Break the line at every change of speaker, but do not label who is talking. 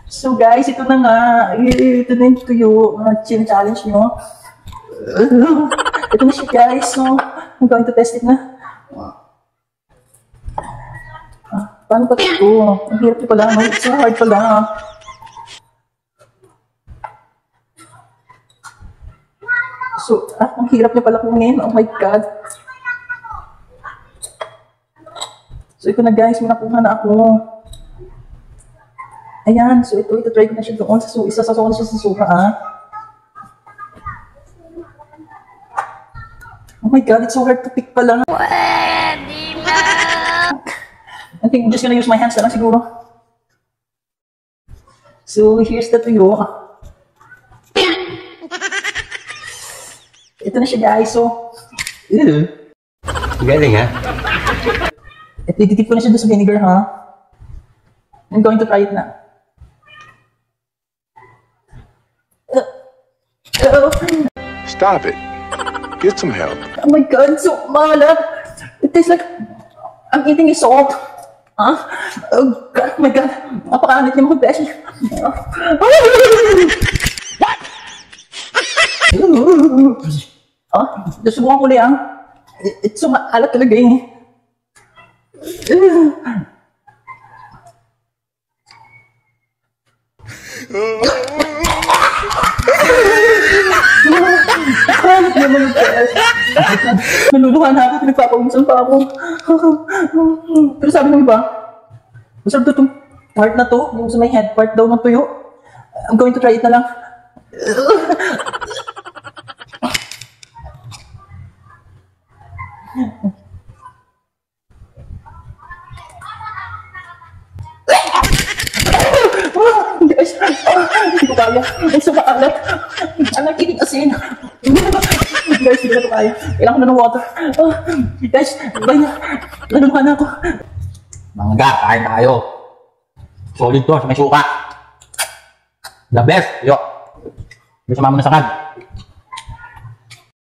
So guys, ito na nga. Ito na yung tuyo. Challenge nyo. Ito na siya guys. So, I'm going to test it na. Paano pa ito? Ang hirap ito pala. It's so hard pala. So, ang hirap niya pala kunin. Oh my God. So, ito na guys. May nakuha na ako. Ayan. So, ito try ko na siya doon. Isasasok na siya sa suka, Oh my God. It's so hard to pick pala.
Pwede na.
I think I'm just gonna use my hands na lang siguro. So, here's the tuyo. Ito na siya guys. So,
galing ha?
Ititip ko na siya doon sa vinegar ha. I'm going to try it na.
Stop it. Get some help.
Oh my God, so maalat. It tastes like I'm eating a salt. Oh God, oh my God. Napakaanit niya mga beshi. What? Susubukan ko lang. It's so maalat talaga eh. Naluluha na ako, pinagpapawisan pa ako. Pero sabi ng iba, masarap to itong part na to, yung sa may head part daw ng tuyo. I'm going to try it na lang. Guys, hindi ko kaya. Ang sumaalat. I'm not eating asin. Guys, hindi ko kaya. Kailangan ko na ng water. Guys, naluluha na ako.
Mangga, kain tayo. Solid to, may suka. The best. Yo. May sama mo na sangad.